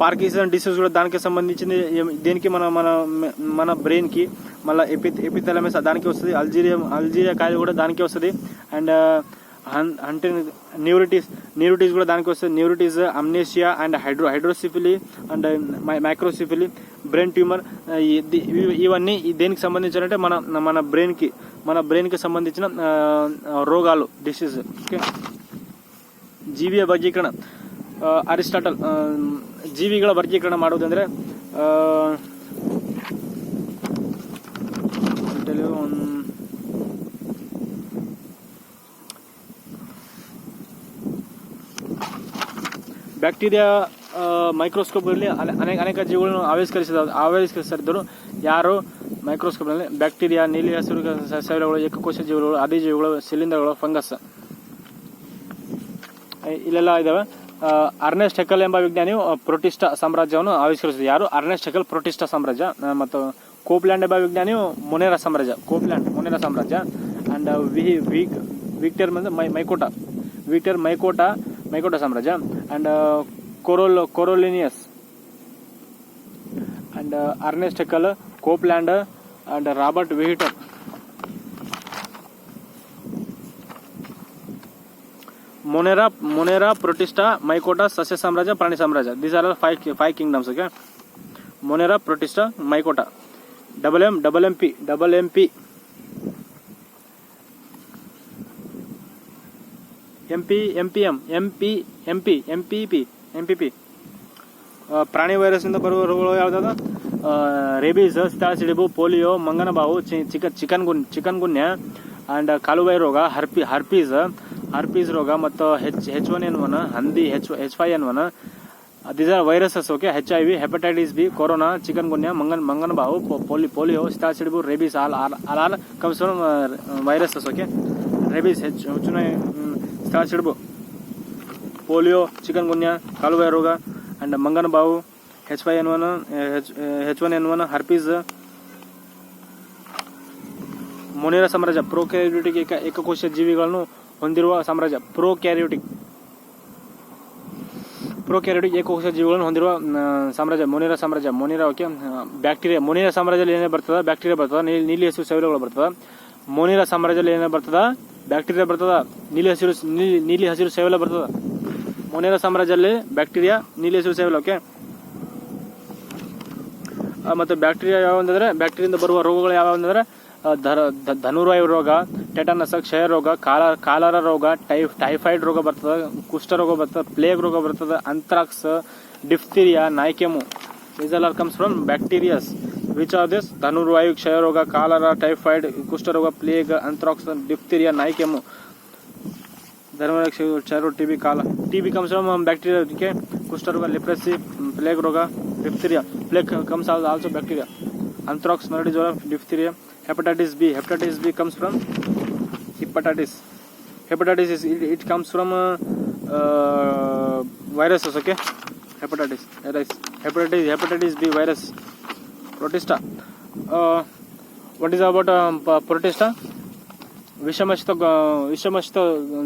Speaker 1: పార్కిన్సన్ డిసీజ్ కూడా దానికి సంబంధించింది. దేనికి మన బ్రెయిన్ కి మళ్ళీ ఎపిథాలమస్ దానికి వస్తుంది. అల్జీరియా కాయలు కూడా దానికి వస్తుంది. అండ్ అంటే న్యూరిటీస్ కూడా దానికి వస్తుంది. Neuritis, amnesia and hydrocephaly and microcephaly, brain tumour, ఇవన్నీ దేనికి సంబంధించినంటే మన బ్రెయిన్ కి సంబంధించిన రోగాలు, డిసీజ్. ఓకే, ಜೀವಿಯ ವರ್ಗೀಕರಣ. ಅರಿಸ್ಟಾಟಲ್ ಜೀವಿಗಳ ವರ್ಗೀಕರಣ ಮಾಡುವುದಂದ್ರೆ ಬ್ಯಾಕ್ಟೀರಿಯಾ ಮೈಕ್ರೋಸ್ಕೋಪ್ ಅಲ್ಲಿ ಅನೇಕ ಜೀವಿಗಳನ್ನು ಆವಿಷ್ಕರಿಸಿದರು. ಯಾರು ಮೈಕ್ರೋಸ್ಕೋಪ್ ನಲ್ಲಿ? ಬ್ಯಾಕ್ಟೀರಿಯಾ, ನೀಲಿ ಹಸಿರು ಸಸ್ಯಗಳು, ಏಕಕೋಶ ಜೀವಿಗಳು, ಆದಿಜೀವಿಗಳು, ಶಿಲೀಂಧ್ರಗಳು, ಫಂಗಸ್ ಇಲ್ಲೆಲ್ಲ ಇದಾವೆ. ಅರ್ನೆಸ್ಟ್ ಹೆಕಲ್ ಎಂಬ ವಿಜ್ಞಾನಿಯು ಪ್ರೋಟಿಸ್ಟಾ ಸಾಮ್ರಾಜ್ಯವನ್ನು ಆವಿಷ್ಕರಿಸಿದ. ಯಾರು? ಅರ್ನೆಸ್ಟ್ ಹೆಕಲ್, ಪ್ರೋಟಿಸ್ಟಾ ಸಾಮ್ರಾಜ್ಯ. ಮತ್ತು ಕೋಪ್ಲ್ಯಾಂಡ್ ಎಂಬ ವಿಜ್ಞಾನಿಯು ಮೊನೆರಾ ಸಾಮ್ರಾಜ್ಯ. ಮೊನೆರಾ ಸಾಮ್ರಾಜ್ಯ. ಅಂಡ್ ವಿಕ್ಟರ್ ಮೈಕೋಟಾ ಸಾಮ್ರಾಜ್ಯ. ಅಂಡ್ ಕೊರೋಲಿನಿಯಸ್ and Ernst Haeckel, Copeland and Robert Whittaker. Monera, Protista, Mycota, ಸಸ್ಯ ಸಾಮ್ರಾಜ್ಯ, ಪ್ರಾಣಿ ಸಾಮ್ರಾಜ್ಯ. These are five kingdoms. Okay, Monera, Protista, Mycota. ಎಂಪಿಪಿ ಪ್ರಾಣಿ ವೈರಸ್ ನಿಂದ ಬರುವ ರೋಗಗಳು ಯಾವ್ದಾದ? ರೇಬೀಸ್, ಸಿತಾಳ ಸಿಡಿಬು, ಪೋಲಿಯೋ, ಮಂಗನಬಾವು, ಚಿಕನ್ ಗುನ್ಯ ಅಂಡ್ ಕಾಲುಬಾಯಿ ರೋಗ, ಹರ್ಪೀಸ್ ರೋಗ ಮತ್ತು H1N1, ಹಂದಿ, H5N1. These are viruses. Okay, HIV, hepatitis B, corona, chikungunya, ಮಂಗನಬಾವು, ಪೋಲಿಯೋ, ಸಿತಾಳ ಸಿಡಿಬು, rabies all comes from viruses. Okay, rabies, ಸಿತಾಳ ಸಿಡಿಬು, ಪೋಲಿಯೋ, ಚಿಕನ್ ಗುನ್ಯ, ಕಾಲುಬಾಯಿ ರೋಗ ಅಂಡ್ ಮಂಗನಬಾವು, H1N1, ಹರ್ಪೀಸ್. ಮೊನೆರಾ ಸಾಮ್ರಾಜ್ಯ ಪ್ರೋಕ್ಯಾರಿಯೋಟಿಕ್ ಏಕಕೋಶ ಜೀವಿಗಳನ್ನು ಹೊಂದಿರುವ ಸಾಮ್ರಾಜ್ಯ. ಪ್ರೋಕ್ಯಾರಿಯೋಟಿಕ್ ಏಕಕೋಶ ಜೀವಿಗಳನ್ನು ಹೊಂದಿರುವ ಸಾಮ್ರಾಜ್ಯ ಮೊನೆರಾ ಸಾಮ್ರಾಜ್ಯ. Okay, bacteria. ಮೊನೆರಾ ಸಾಮ್ರಾಜ್ಯದಲ್ಲಿ ಏನೇ ಬರ್ತದ? ಬ್ಯಾಕ್ಟೀರಿಯಾ ಬರ್ತದ. ನೀಲಿ ಹಸಿರು ಸೈಲಗಳು ಬರ್ತದ. ಮೊನೆರಾ ಸಾಮ್ರಾಜ್ಯದಲ್ಲಿ ಏನೇ ಬರ್ತದ? ಬ್ಯಾಕ್ಟೀರಿಯಾ ಬರ್ತದ. ನೀಲಿ ಹಸಿರು ಸೈವಲ ಬರ್ತದ. ಮೊನೆರಾ ಸಾಮ್ರಾಜ್ಯದಲ್ಲಿ ಬ್ಯಾಕ್ಟೀರಿಯಾ, ನೀಲಿ ಹಸಿರು ಸೈವಲ. ಓಕೆ, ಮತ್ತೆ ಬ್ಯಾಕ್ಟೀರಿಯಾ ಯಾವಂದ್ರೆ ಬ್ಯಾಕ್ಟೀರಿಯಿಂದ ಬರುವ ರೋಗಗಳು ಯಾವಂದ್ರೆ ಧನುರ್ವಾಯು ರೋಗ, ಟೆಟನಸ್, ಕ್ಷಯ ರೋಗ, ಕಾಲರ ರೋಗ, ಟೈಫಾಯ್ಡ್ ರೋಗ ಬರ್ತದೆ, ಕುಷ್ಠ ರೋಗ ಬರ್ತದೆ, ಪ್ಲೇಗ್ ರೋಗ ಬರ್ತದೆ, ಅಂಥ್ರಾಕ್ಸ್, ಡಿಫ್ತೀರಿಯಾ, ನಾಯ್ಕೆಮು. These all comes from bacteria. Which are this? ಧನುರ್ವಾಯು, ಕ್ಷಯ ರೋಗ, ಕಾಲರ, ಟೈಫಾಯ್ಡ್, ಕುಷ್ಠ ರೋಗ, ಪ್ಲೇಗ್, ಅಂಥ್ರಾಕ್ಸ್, ಡಿಫ್ತೀರಿಯಾ, ನಾಯ್ಕೆಮು. ಧನುರ್ವಾಯು, ಕ್ಷಯ ರೋಗ, TB comes from bacteria. Okay, ಕುಷ್ಠ ರೋಗ, ಲೆಪ್ರಸಿ, ಪ್ಲೇಗ್ ರೋಗ, diphtheria. Plague comes also bacteria. Anthrax, ನರಡಿ ಜ್ವರ, diphtheria. Hepatitis B comes from hepatitis. It comes from viruses. Okay, hepatitis B virus. Protista. What is about protista? ವಿಷಮಶಿತ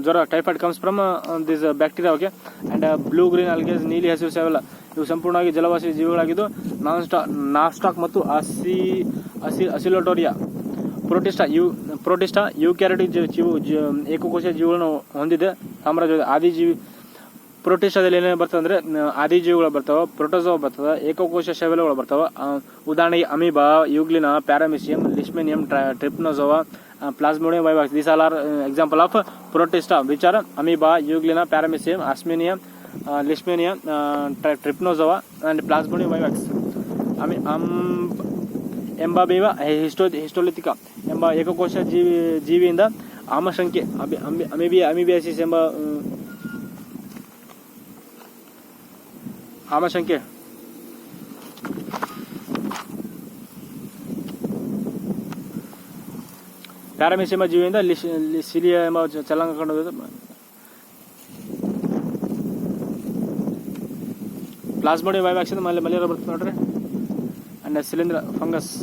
Speaker 1: ಜ್ವರ, typhoid comes from this bacteria. Okay, and blue green algaes, ನೀಲಿ ಹಸಿರು ಸೇವಲ, ಇವು ಸಂಪೂರ್ಣವಾಗಿ ಜಲವಾಸಿ ಜೀವಿಗಳಾಗಿದ್ದು Nasdaq ಮತ್ತು ಅಸಿಲೋಟೋರಿಯಾ. ಪ್ರೋಟಿಸ್ಟಾ ಯೂಕ್ಯಾರಿಯೋಟಿಕ್ ಏಕಕೋಶ ಜೀವಿಗಳನ್ನು ಹೊಂದಿದೆ ಸಾಮ್ರಾಜ್ಯ. ಆದಿಜೀವಿ ಪ್ರೋಟಿಸ್ಟಾದಲ್ಲಿ ಏನೇನು ಬರ್ತದೆ ಅಂದ್ರೆ ಆದಿಜೀವಿಗಳು ಬರ್ತಾವ, ಪ್ರೋಟೋಜೋವಾ ಬರ್ತದೆ, ಏಕಕೋಶ ಶೈವಲಗಳು ಬರ್ತಾವ. ಉದಾಹರಣೆಗೆ amoeba, euglena, paramecium, leishmania, trypanosoma, plasmodium vivax. These all are example of protista, which are amoeba, euglena, paramecium, asmenia, leishmania, trypnozoa and plasmodium vivax. ಎಂಬಾಬಿವಾ ಹಿಸ್ಟೋಲಿಥಿಕ ಎಂಬ ಏಕಕೋಶ ಜೀವಿಯಿಂದ ಆಮಶಂಕೆ ಅಮೀಬಿಯಾಸಿಸ್ ಎಂಬ ಆಮಶಂಕೆ ಪ್ಯಾರಾಮೀಸ್ ಎಂಬ ಜೀವಿಯಿಂದ ಸಿಲಿಯಾ ಎಂಬ ಚಲಾಂಗ ಕಂಡು ಪ್ಲಾಸ್ಮೋಡಿಯಂ ವೈವಾಕ್ಸಿನ್ ಮಲೇರಿಯಾ ಬರ್ತದೆ ನೋಡ್ರಿ. ಅಂಡ್ ಶಿಲೀಂಧ್ರ ಫಂಗಸ್.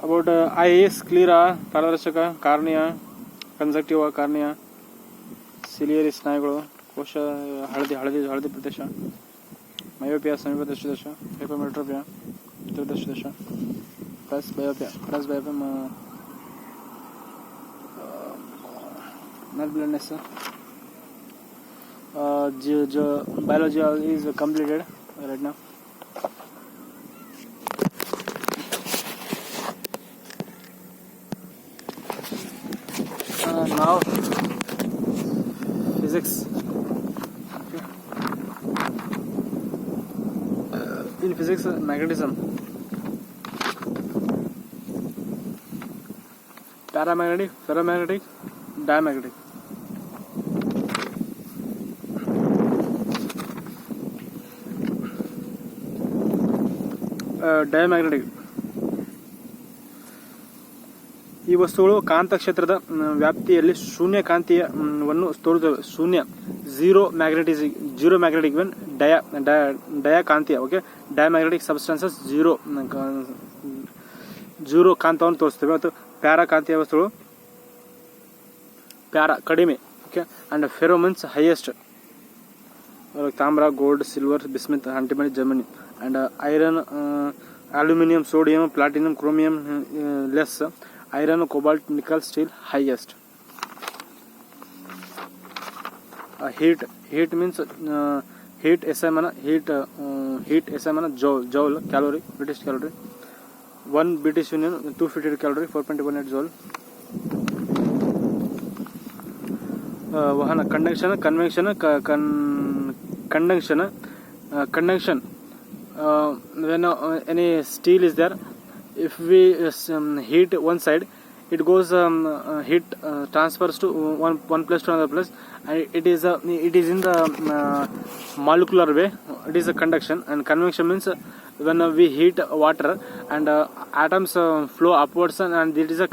Speaker 1: About eyes, sclera, ಪಾರದರ್ಶಕ, cornea, ಕಂಜಕ್ಟಿವ್, cornea, ciliary ಸ್ನಾಯುಗಳು, ಕೋಶ ಹಳದಿ ಪ್ರದೇಶ, ಮಯೋಪಿಯಾ ಸಮೀಪ ದೃಷ್ಟಿದೋಷ, ಹೈಪೋಮೆಟ್ರೋಪಿಯಾ ದೂರದೃಷ್ಟಿದೋಷ, plus ಬಯೋಪಿಯಾ not blindness. Biology is completed right now. Now physics. Okay. In physics, magnetism, paramagnetic, ferromagnetic, diamagnetic. Diamagnetic. ಈ ವಸ್ತುಗಳು ಕಾಂತಕ್ಷೇತ್ರದ ವ್ಯಾಪ್ತಿಯಲ್ಲಿ ಶೂನ್ಯ ಕಾಂತೀಯವನ್ನು ತೋರುತ್ತವೆ. ಝೀರೋ ಮ್ಯಾಗ್ನೆಟಿಕ್ ವೆನ್ ಡಯಾಕಾಂತೀಯ. ಓಕೆ, ಡಯಾಮ್ಯಾಗ್ನೆಟಿಕ್ ಸಬ್ಸ್ಟೆನ್ಸಸ್ ಝೀರೋ ಕಾಂತವನ್ನು ತೋರಿಸ್ತವೆ. ಮತ್ತು ಪ್ಯಾರಾಕಾಂತೀಯ ವಸ್ತುಗಳು ಕಡಿಮೆ. Okay, and ferromagnets highest. ತಾಮ್ರ, gold, silver, bismuth, antimony, germanium. And iron, aluminium, sodium, platinum, chromium less. Iron, cobalt, nickel, steel highest. Heat means heat SI mana heat SI mana joule calorie, British calorie. 1 British Union 250 calorie, 4.18 joule. Vahana, conduction, convection, conduction. When any steel is there, if we heat one side, it goes heat transfers to one place to another place, and it is in the molecular way. It is a conduction. And convection means when we heat water and atoms flow upwards, and it is a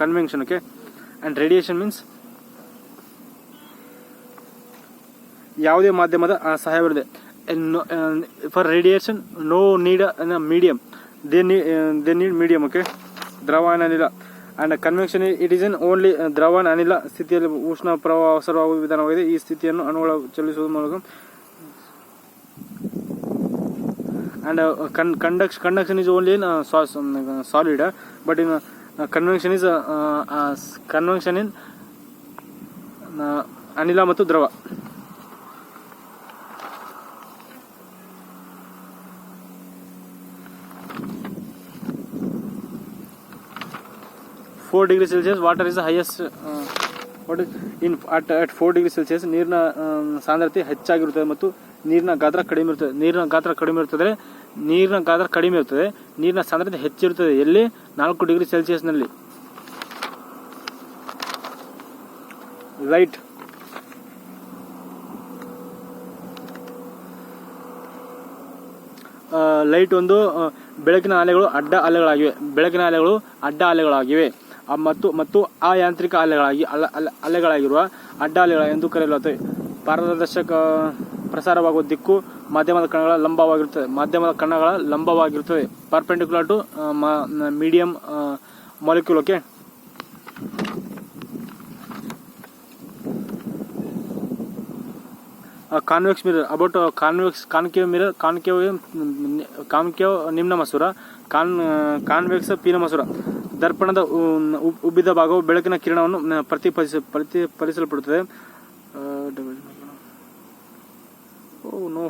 Speaker 1: convection. Okay, and radiation means ಯಾವುದೇ ಮಾಧ್ಯಮದ ಸಹಾಯವಿದೆ. For radiation, no need a medium. They need medium. Okay, ದ್ರವ ಅನಿಲ. And convection, it is in only ದ್ರವ ಅನಿಲ ಸ್ಥಿತಿಯಲ್ಲಿ ಉಷ್ಣ ಪ್ರವಾಹ ಅವಸರವಾಗುವ ವಿಧಾನವಾಗಿದೆ. ಈ ಸ್ಥಿತಿಯನ್ನು ಅಣುಗಳ ಚಲಿಸುವ ಮೂಲಕ. And conduction is only in solid, but in convection is convection in ಅನಿಲ ಮತ್ತು ದ್ರವ. Four degrees Celsius, water is the highest. At 4 degrees Celsius ನೀರಿನ ಸಾಂದ್ರತೆ ಹೆಚ್ಚಾಗಿರುತ್ತದೆ ಮತ್ತು ನೀರಿನ ಗಾತ್ರ ಕಡಿಮೆ ಇರುತ್ತದೆ. ನೀರಿನ ಗಾತ್ರ ಕಡಿಮೆ ಇರುತ್ತದೆ, ನೀರಿನ ಸಾಂದ್ರತೆ ಹೆಚ್ಚಿರುತ್ತದೆ. ಎಲ್ಲಿ? 4 ಡಿಗ್ರಿ ಸೆಲ್ಸಿಯಸ್ನಲ್ಲಿ. ಲೈಟ್. ಲೈಟ್ ಒಂದು ಬೆಳಕಿನ ಅಲೆಗಳು ಅಡ್ಡ ಅಲೆಗಳಾಗಿವೆ ಮತ್ತು ಅಯಾಂತ್ರಿಕ ಅಲೆಗಳಾಗಿರುವ ಅಡ್ಡ ಅಲೆಗಳ ಎಂದು ಕರೆಯಲಾಗುತ್ತದೆ. ಪಾರದರ್ಶಕ ಪ್ರಸಾರವಾಗುವ ದಿಕ್ಕು ಮಾಧ್ಯಮದ ಕಣಗಳ ಲಂಬವಾಗಿರುತ್ತದೆ. Perpendicular to medium molecule. Okay, convex mirror. About concave mirror. Concave ನಿಮ್ನ ಮಸೂರ, ಕಾನ್ವೆಕ್ಸ್ ಪೀನ ಮಸೂರ. ದರ್ಪಣದ ಉಬ್ಬಿದ ಭಾಗವು ಬೆಳಕಿನ ಕಿರಣವನ್ನು ಪ್ರತಿಫಲಿಸಲ್ಪಡುತ್ತದೆ. No,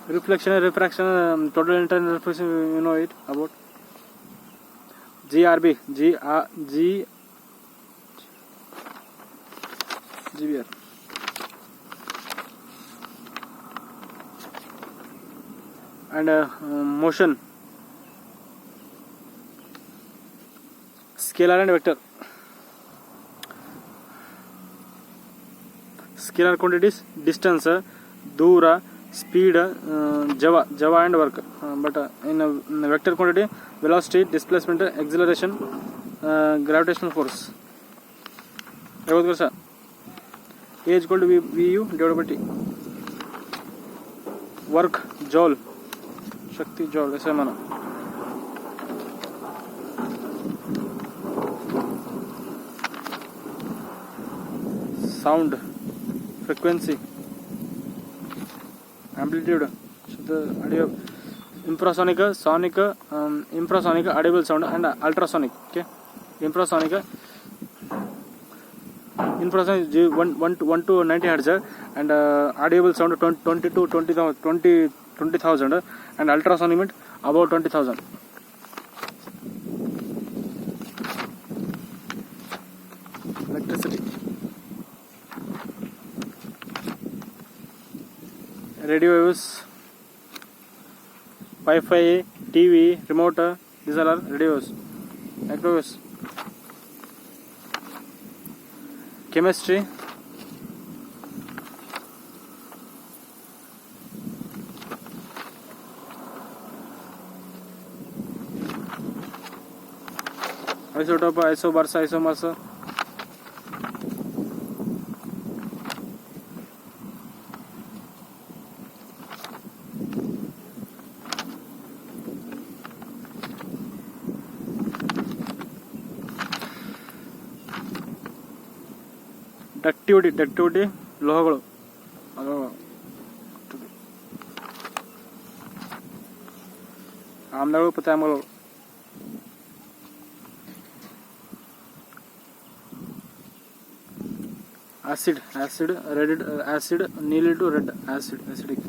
Speaker 1: reflection, refraction, total internal reflection, you know it about GRB, GBR. And motion, scalar and vector. Scalar quantities, distance, ದೂರ, speed, Java and work. But in a vector quantity, velocity, displacement, acceleration, gravitational force. ಯಾವುದು ವರ್ಷ? A is equal to VU divided by T. Work, joule, Shakti joule ಸಮಾನ. Sound, frequency, amplitude, audio, infrasonic, sonic, infrasonic audible sound and ultrasonic. Okay, infrasonic is 1 to 90 Hz and audible sound 20 to 20,000 and ultrasonic means about 20,000. Electricity, radio waves, Wi-Fi, TV, remote, these are radio waves. Microwaves, chemistry, isotope, isobars, isomers, ಡಕ್ಟಿವಿಟಿ ಲೋಹಗಳು, ಆಮ್ಲಗಳು ಮತ್ತು ಆಮ್ಲಗಳು. Acid ನೀಲಿ to red, acidic.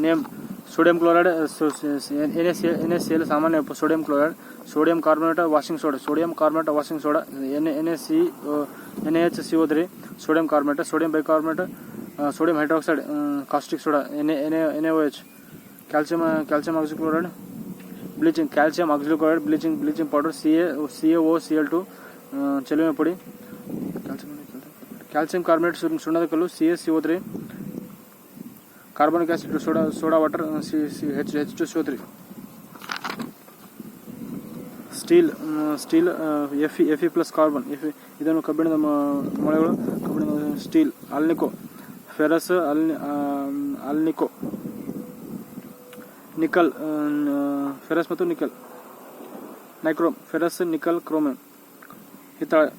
Speaker 1: Name sodium chloride, NaCl ಸಾಮಾನ್ಯ sodium chloride, sodium carbonate washing soda, NaHCO3 sodium carbonate, sodium bicarbonate, sodium hydroxide caustic soda, NaOH, calcium oxychloride, bleaching, calcium oxychloride, bleaching powder, CaOCl2 ಚೆಲುವೆ ಪುಡಿ, calcium carbonate ಸುಣ್ಣದ ಕಲ್ಲು, CaCO3, carbonic acid, soda water, H2CO3. Steel Fe plus carbon, ಇದನ್ನು ಕಬ್ಬಿಣದ ಮೊಳೆಗಳು, ಕಬ್ಬಿಣದ steel. Alnico, ferrous, alnico, nickel, ferrous ಮತ್ತು nickel. Nichrome, ferrous, nickel, chromium. ಹಿತ್ತಾಳೆ,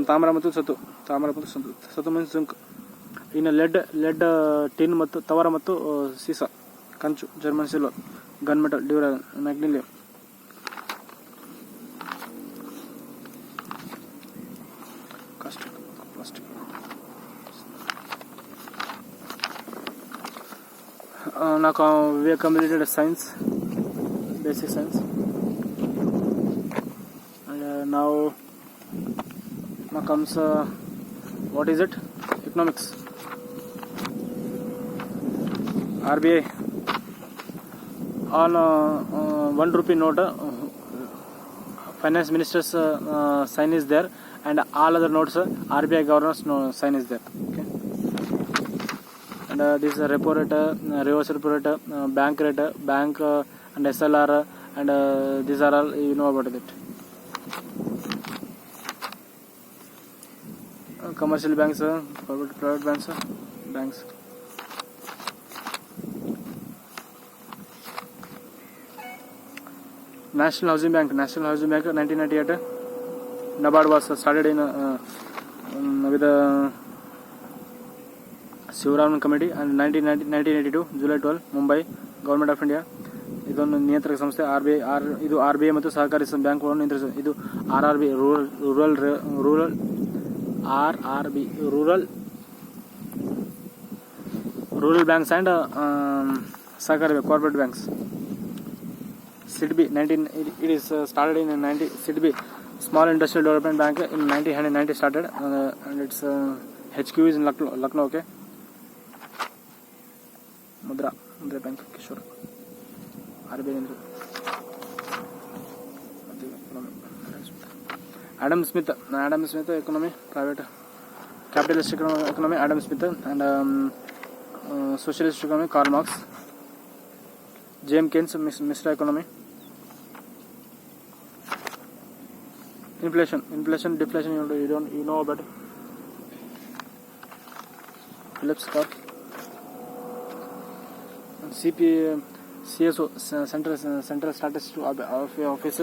Speaker 1: ತಾಮ್ರ ಮತ್ತು ಸತು ಮೀನ್ಸ್ ಜಿಂಕ್. ಇನ್ನು ಲೆಡ್ ಟಿನ್ ಮತ್ತು ತವರ ಮತ್ತು ಸೀಸ. ಕಂಚು, German silver. Gun metal, duralumin, magnalium. Plastic. now we have completed science, basic science, and now comes what is it? Economics. RBI on 1 rupee note, finance minister's sign is there, and all other notes RBI governor's sign is there. Okay. And this is a repo rate, reverse repo rate, bank rate, bank and SLR, and these are all you know about it. Commercial banks, private banks. National Housing Bank 1998. NABARD was started in with the Sivaraman Committee, and 1982 July 12 Mumbai, Government of India. ಇದೊಂದು ನಿಯಂತ್ರಕ ಸಂಸ್ಥೆ ಇದು RBI ಮತ್ತು ಸಹಕಾರಿ ಬ್ಯಾಂಕ್ಗಳನ್ನು ನಿಯಂತ್ರಿಸುತ್ತದೆ. ಇದು RRB rural banks and ಸಹಕಾರಿ corporate banks. SIDBI it is started in 90. SIDBI Small Industrial Development Bank in 1990 started, and its HQ is in Lucknow. Okay. Mudra Bank, Kishore. RBI. Adam Smith economy, private. Capitalist economy Adam Smith, and socialist economy Karl Marx. James Keynes, Mr. Economy. Inflation, deflation. You know about it. Phillips Scott. CSO, Central Statistics Office.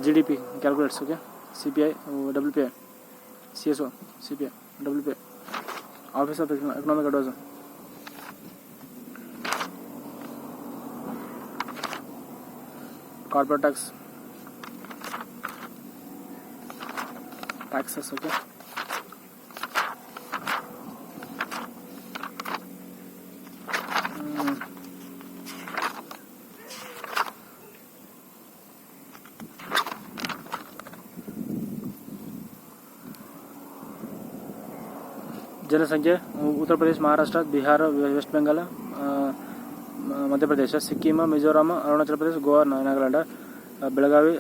Speaker 1: GDP calculates. Okay. CPI, WPI, CSO, CPI, WPI. Office of Economic Advisor. Corporate taxes. Okay. जनसंख्या Uttar Pradesh, Maharashtra, Bihar, West Bengal, Madhya Pradesh, Sikkim, Mizoram, Arunachal Pradesh, Goa, Nagaland, Belagavi,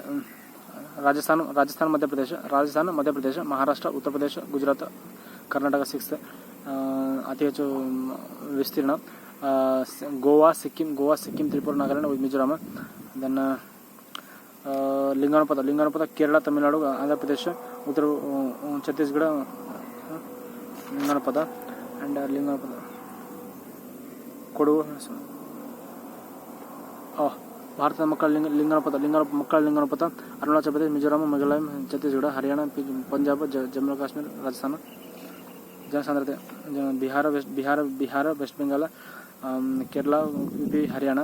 Speaker 1: Rajasthan, Madhya Pradesh, Maharashtra, Uttar Pradesh, Gujarat, Karnataka 6th ಅತಿ ಹೆಚ್ಚು ವಿಸ್ತೀರ್ಣ, Goa, Sikkim, Tripura, Nagaland, Mizoram. Then ಲಿಂಗಾನುಪಾತ ಕೇರಳ, ತಮಿಳುನಾಡು, ಆಂಧ್ರ ಪ್ರದೇಶ, ಉತ್ತರ ಛತ್ತೀಸ್ಗಢ ಲಿಂಗಾನುಪಾತ, and ಲಿಂಗಾನುಪಾತ ಕೊಡಗು. ಭಾರತದ ಮಕ್ಕಳ ಲಿಂಗಾನುಪಾತ ಅರುಣಾಚಲ ಪ್ರದೇಶ, ಮಿಜೋರಾಂ, ಮೇಘಾಲಯ, ಛತ್ತೀಸ್ಗಢ, ಹರಿಯಾಣ, ಪಂಜಾಬ್, ಜಮ್ಮು ಕಾಶ್ಮೀರ, ರಾಜಸ್ಥಾನ. ಜನಸಾಂದ್ರತೆ ಬಿಹಾರ, ವೆಸ್ಟ್ ಬೆಂಗಾಲ್, ಕೇರಳ, UP, ಹರಿಯಾಣ.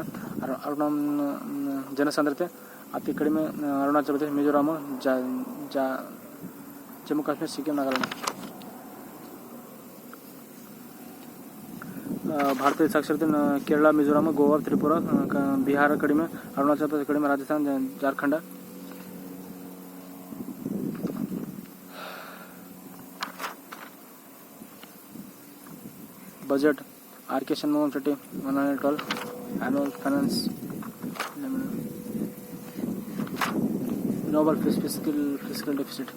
Speaker 1: ಜನಸಾಂದ್ರತೆ ಅತಿ ಕಡಿಮೆ ಅರುಣಾಚಲ ಪ್ರದೇಶ, ಮಿಜೋರಾಂ, ಜಮ್ಮು ಕಾಶ್ಮೀರ, ಸಿಕ್ಕಿಂ, ನಾಗಾಲ್ಯಾಂಡ್. ಭಾರತೀಯ ಸಾಕ್ಷರತೆ ಕೇರಳ, ಮಿಜೋರಾಂ, ಗೋವಾ, ತ್ರಿಪುರ, ಬಿಹಾರ ಕಡಿಮೆ, ಅರುಣಾಚಲ ಪ್ರದೇಶ ಕಡಿಮೆ, Rajasthan, Jharkhand. Budget R. K. Shanmugam Chetty 112. Annual finance, global fiscal deficit.